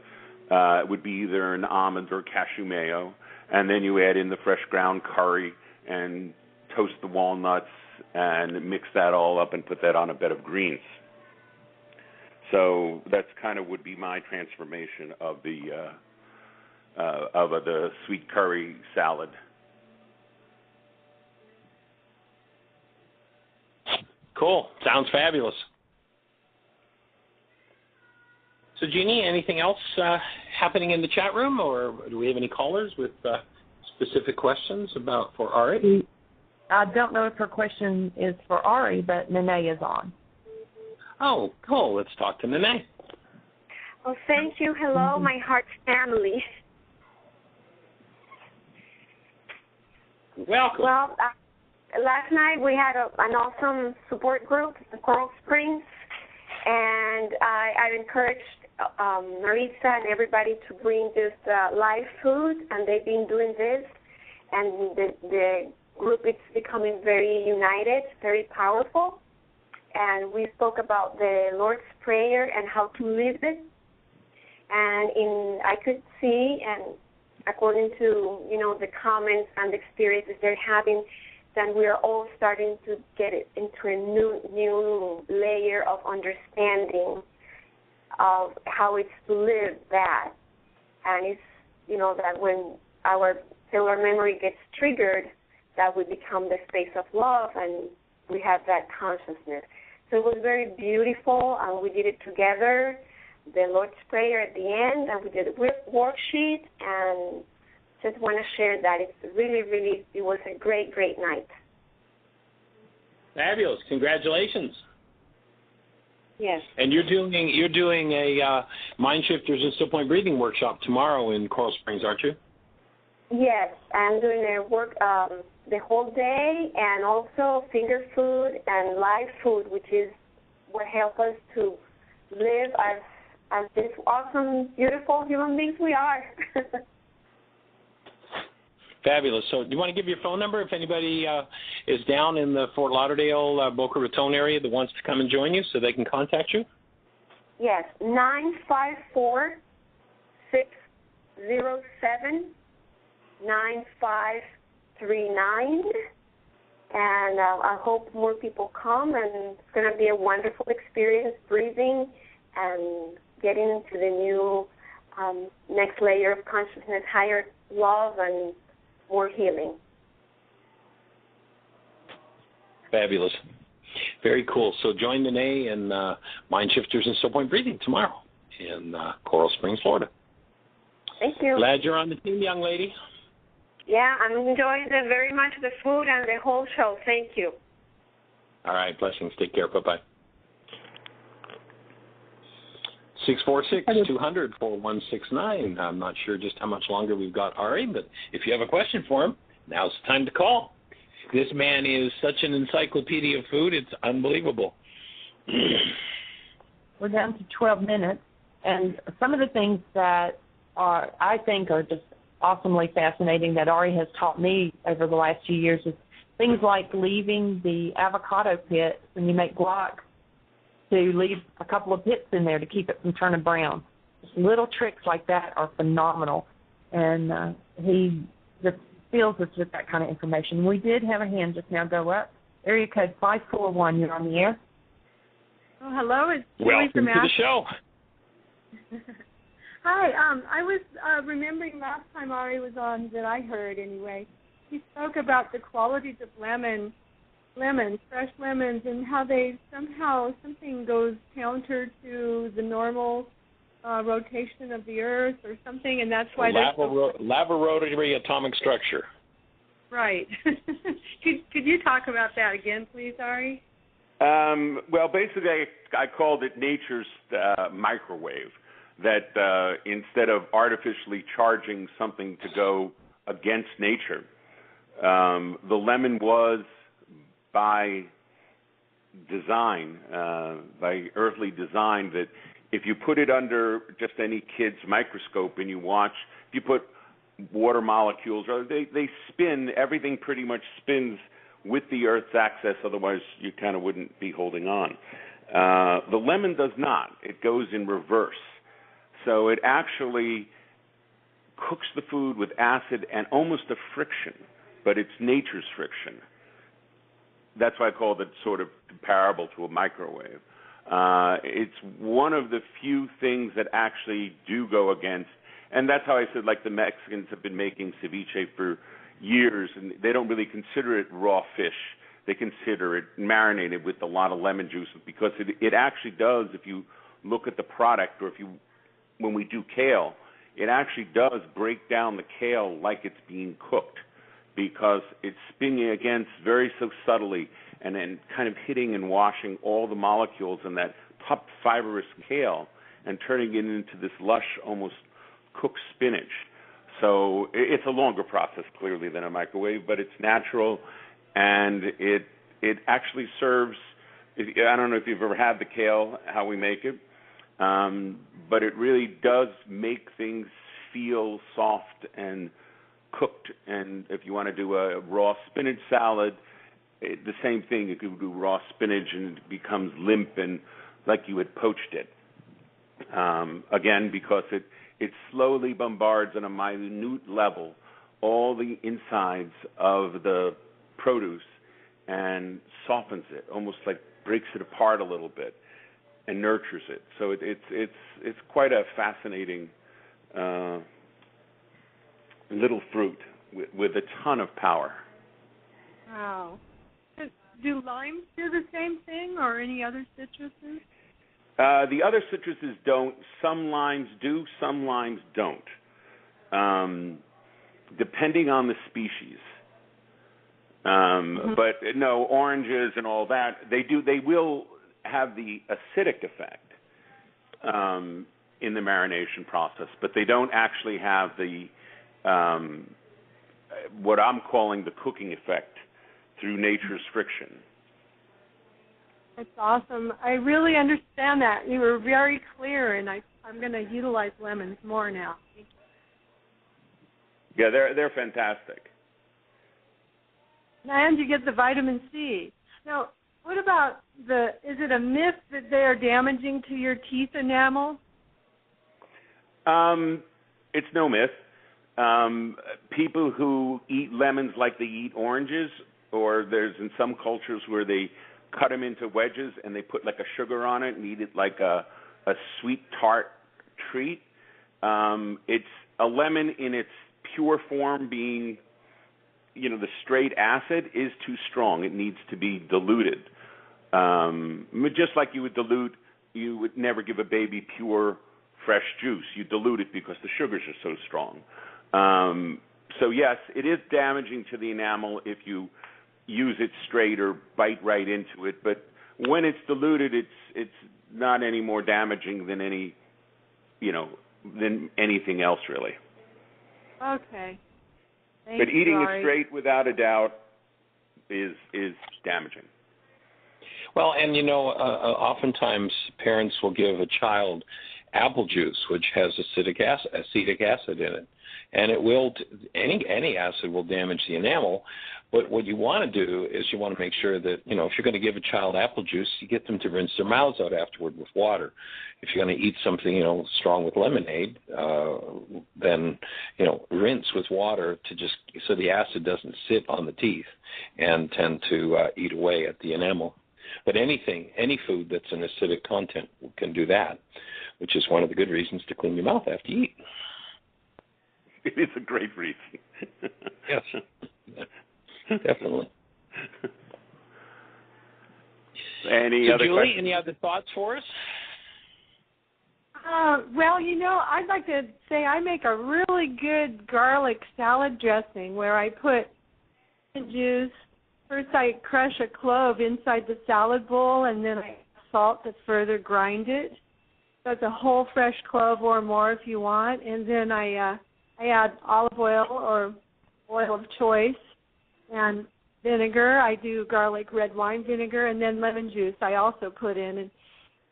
It would be either an almond or cashew mayo, and then you add in the fresh ground curry and toast the walnuts and mix that all up and put that on a bed of greens. So that's kind of would be my transformation of the sweet curry salad. Cool. Sounds fabulous. So, Jeanie, anything else happening in the chat room, or do we have any callers with specific questions for Ari? I don't know if her question is for Ari, but Nene is on. Oh, cool. Let's talk to Nene. Well, thank you. Hello, my heart family. Welcome. Well, last night we had an awesome support group, the Coral Springs, and I encouraged Marisa and everybody to bring this live food, and they've been doing this, and the group is becoming very united, very powerful, and we spoke about the Lord's Prayer and how to live it, And I could see, and according to, the comments and the experiences they're having, that we are all starting to get it into a new layer of understanding of how it's to live that. And it's, that when our cellular memory gets triggered, that we become the space of love and we have that consciousness. So it was very beautiful, and we did it together, the Lord's Prayer at the end, and we did a worksheet, and just want to share that. It's really, really, it was a great, great night. Fabulous. Congratulations. Yes. And you're doing a MindShifters and StillPoint Breathing workshop tomorrow in Coral Springs, aren't you? Yes, I'm doing a work the whole day, and also finger food and live food, which is what helps us to live as this awesome, beautiful human beings we are. Fabulous. So do you want to give your phone number if anybody is down in the Fort Lauderdale, Boca Raton area that wants to come and join you so they can contact you? Yes, 954-607-9539. And I hope more people come, and it's going to be a wonderful experience breathing and getting into the new next layer of consciousness, higher love, and more healing. Fabulous. Very cool. So join Danae and MindShifters and StillPoint Breathing tomorrow in Coral Springs, Florida. Thank you. Glad you're on the team, young lady. Yeah, I'm enjoying very much the food and the whole show. Thank you. All right. Blessings. Take care. Bye-bye. 646-200-4169. I'm not sure just how much longer we've got, Ari, but if you have a question for him, now's the time to call. This man is such an encyclopedia of food, it's unbelievable. We're down to 12 minutes, and some of the things that I think are just awesomely fascinating that Ari has taught me over the last few years is things like leaving the avocado pit when you make guac, to leave a couple of pits in there to keep it from turning brown. Just little tricks like that are phenomenal, and he just fills us with that kind of information. We did have a hand just now go up. Area code 541, you're on the air. Oh, hello, it's Julie from Welcome to the show. Hi, I was remembering last time Ari was on, that I heard anyway, he spoke about the qualities of lemons, fresh lemons, and how they something goes counter to the normal rotation of the earth or something, and that's why lava rotary atomic structure. Right. Could you talk about that again, please, Ari? Well, basically, I called it nature's microwave, that instead of artificially charging something to go against nature, the lemon was by design, by earthly design, that if you put it under just any kid's microscope and you watch, if you put water molecules, they spin, everything pretty much spins with the Earth's axis, otherwise you kind of wouldn't be holding on. The lemon does not. It goes in reverse. So it actually cooks the food with acid and almost a friction, but it's nature's friction. That's why I called it sort of comparable to a microwave. It's one of the few things that actually do go against, and that's how I said, like, the Mexicans have been making ceviche for years, and they don't really consider it raw fish. They consider it marinated with a lot of lemon juice, because it actually does, if you look at the product, or when we do kale, it actually does break down the kale like it's being cooked, because it's spinning against very so subtly and then kind of hitting and washing all the molecules in that tough fibrous kale and turning it into this lush, almost cooked spinach. So it's a longer process, clearly, than a microwave, but it's natural, and it actually serves, I don't know if you've ever had the kale, how we make it, but it really does make things feel soft and cooked. And if you want to do a raw spinach salad, the same thing. You could do raw spinach and it becomes limp and like you had poached it. Again, because it slowly bombards on a minute level all the insides of the produce and softens it, almost like breaks it apart a little bit and nurtures it. So it's quite a fascinating little fruit with a ton of power. Wow. Do limes do the same thing, or any other citruses? The other citruses don't. Some limes do, some limes don't. Depending on the species. But no, oranges and all that, they will have the acidic effect in the marination process, but they don't actually have the what I'm calling the cooking effect through nature's friction. That's awesome. I really understand that. You were very clear, and I'm going to utilize lemons more now. Thank you. Yeah, they're fantastic. And you get the vitamin C. Now, what about is it a myth that they are damaging to your teeth enamel? It's no myth. People who eat lemons like they eat oranges, or there's in some cultures where they cut them into wedges and they put like a sugar on it and eat it like a sweet tart treat. It's a lemon in its pure form being, the straight acid is too strong. It needs to be diluted. Just like you would never give a baby pure, fresh juice. You dilute it because the sugars are so strong. So yes, it is damaging to the enamel if you use it straight or bite right into it. But when it's diluted, it's not any more damaging than than anything else really. Okay. But eating it straight, without a doubt, is damaging. Well, and oftentimes parents will give a child apple juice, which has acetic acid in it, and it will any acid will damage the enamel. But what you want to do is you want to make sure that if you're going to give a child apple juice, you get them to rinse their mouths out afterward with water. If you're going to eat something strong with lemonade, then rinse with water so the acid doesn't sit on the teeth and tend to eat away at the enamel. But any food that's an acidic content can do that, which is one of the good reasons to clean your mouth after you eat. It is a great reason. Yes, definitely. Julie, any other thoughts for us? Well, I'd like to say I make a really good garlic salad dressing where I put juice. First, I crush a clove inside the salad bowl, and then I add salt to further grind it. So it's a whole fresh clove or more if you want. And then I add olive oil or oil of choice and vinegar. I do garlic red wine vinegar, and then lemon juice I also put in.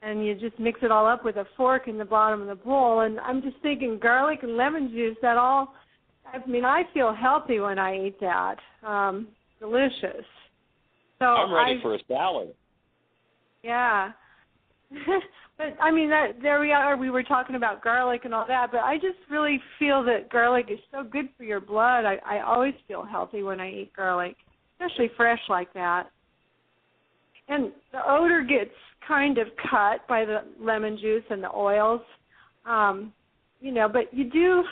And you just mix it all up with a fork in the bottom of the bowl. And I'm just thinking garlic and lemon juice, I feel healthy when I eat that. Delicious. So I'm ready for a salad. Yeah. But, there we are. We were talking about garlic and all that, but I just really feel that garlic is so good for your blood. I always feel healthy when I eat garlic, especially fresh like that. And the odor gets kind of cut by the lemon juice and the oils, but you do,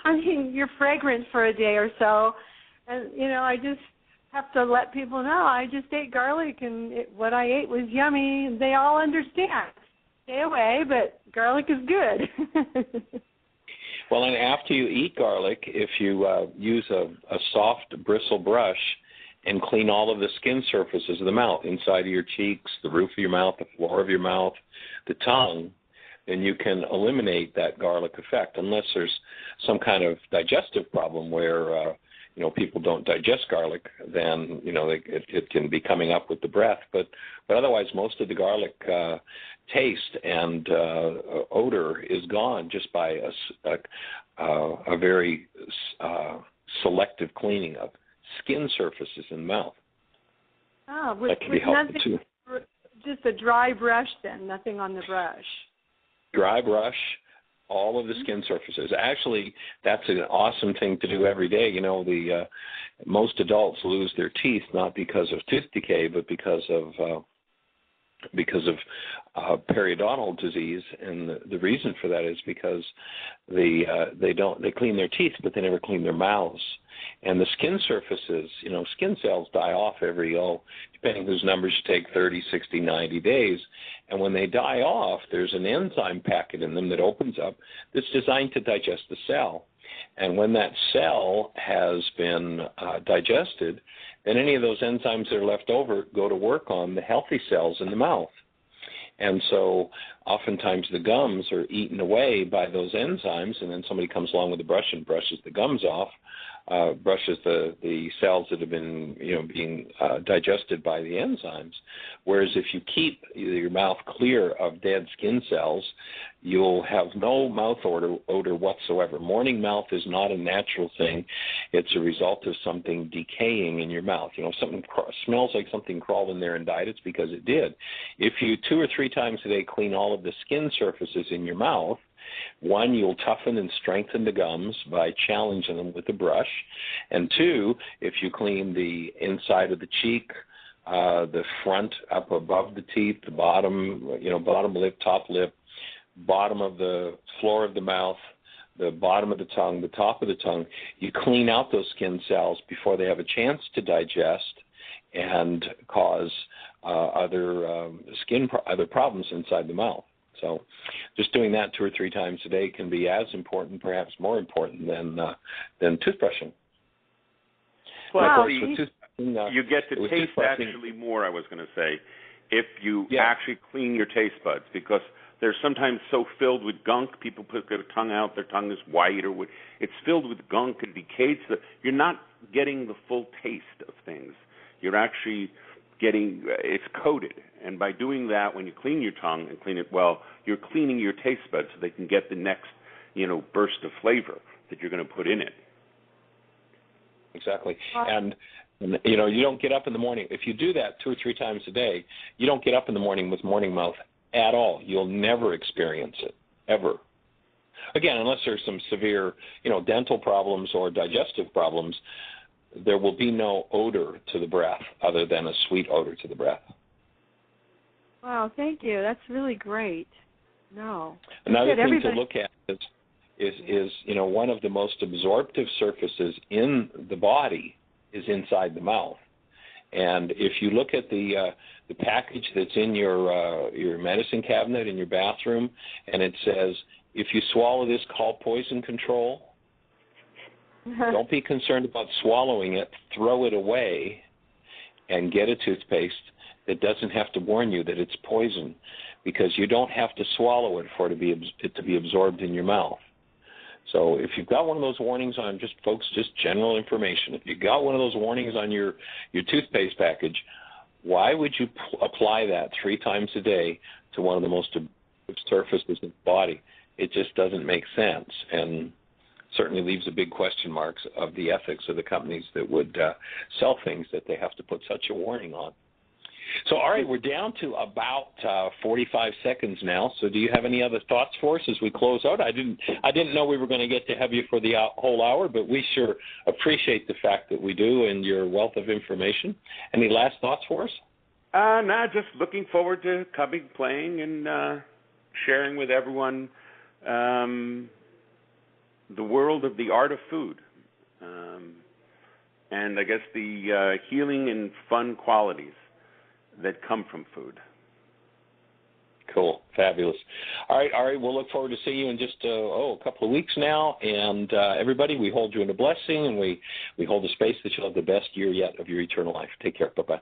you're fragrant for a day or so. And, I just have to let people know I just ate garlic and what I ate was yummy. And they all understand. Stay away, but garlic is good. Well, and after you eat garlic, if you use a soft bristle brush and clean all of the skin surfaces of the mouth, inside of your cheeks, the roof of your mouth, the floor of your mouth, the tongue, then you can eliminate that garlic effect, unless there's some kind of digestive problem where people don't digest garlic, then it can be coming up with the breath. But otherwise, most of the garlic taste and odor is gone just by a very selective cleaning of skin surfaces in the mouth. Oh, that can be helpful too. Just a dry brush then, nothing on the brush. dry brush all of the skin surfaces. Actually, that's an awesome thing to do every day. You know, most adults lose their teeth not because of tooth decay, but because of periodontal disease, and the reason for that is because they clean their teeth, but they never clean their mouths. And the skin surfaces, you know, skin cells die off every, depending whose numbers you take, 30, 60, 90 days. And when they die off, there's an enzyme packet in them that opens up that's designed to digest the cell. And when that cell has been digested, then any of those enzymes that are left over go to work on the healthy cells in the mouth. And so oftentimes the gums are eaten away by those enzymes, and then somebody comes along with a brush and brushes the gums off, brushes the cells that have been, being digested by the enzymes. Whereas if you keep your mouth clear of dead skin cells, you'll have no mouth odor whatsoever. Morning mouth is not a natural thing. It's a result of something decaying in your mouth. You know, if something smells like something crawled in there and died, it's because it did. If you 2 or 3 times a day clean all of the skin surfaces in your mouth, one, you'll toughen and strengthen the gums by challenging them with a brush. And 2, if you clean the inside of the cheek, the front up above the teeth, the bottom, bottom lip, top lip, bottom of the floor of the mouth, the bottom of the tongue, the top of the tongue, you clean out those skin cells before they have a chance to digest and cause other problems inside the mouth. So just doing that 2 or 3 times a day can be as important, perhaps more important than toothbrushing. Well, you get to taste actually more, I was going to say, if you actually clean your taste buds, because they're sometimes so filled with gunk. People put their tongue out, their tongue is white, or it's filled with gunk and decayed. So you're not getting the full taste of things. You're actually getting it's coated. And by doing that, when you clean your tongue and clean it well, you're cleaning your taste buds so they can get the next, burst of flavor that you're going to put in it. Exactly. And you don't get up in the morning. If you do that 2 or 3 times a day, you don't get up in the morning with morning mouth at all. You'll never experience it, ever. Again, unless there's some severe, dental problems or digestive problems, there will be no odor to the breath other than a sweet odor to the breath. Wow, thank you. That's really great. No. Another thing to look at is one of the most absorptive surfaces in the body is inside the mouth. And if you look at the package that's in your medicine cabinet in your bathroom, and it says, if you swallow this, call poison control, don't be concerned about swallowing it. Throw it away and get a toothpaste that doesn't have to warn you that it's poison, because you don't have to swallow it for it to be absorbed in your mouth. So if you've got one of those warnings on, just general information, if you've got one of those warnings on your toothpaste package, why would you apply that 3 times a day to one of the most absorptive surfaces in the body? It just doesn't make sense, and certainly leaves a big question marks of the ethics of the companies that would sell things that they have to put such a warning on. So, all right, we're down to about 45 seconds now. So do you have any other thoughts for us as we close out? I didn't know we were going to get to have you for the whole hour, but we sure appreciate the fact that we do and your wealth of information. Any last thoughts for us? No, just looking forward to coming, playing, and sharing with everyone the world of the art of food. And I guess the healing and fun qualities that come from food. Cool. Fabulous. All right, we'll look forward to seeing you in just a couple of weeks now. And everybody, we hold you in a blessing, and we hold the space that you'll have the best year yet of your eternal life. Take care. Bye-bye.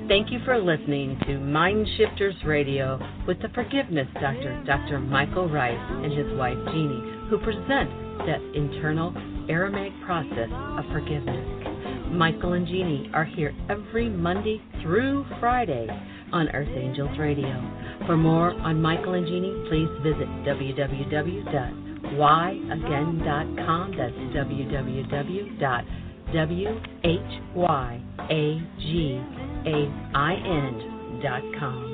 Thank you for listening to MindShifters Radio with the Forgiveness Doctor, Dr. Michael Ryce, and his wife, Jeanie, who present that internal Aramaic process of forgiveness. Michael and Jeanie are here every Monday through Friday on Earth Angels Radio. For more on Michael and Jeanie, please visit www.whyagain.com. That's www.whyagain.com.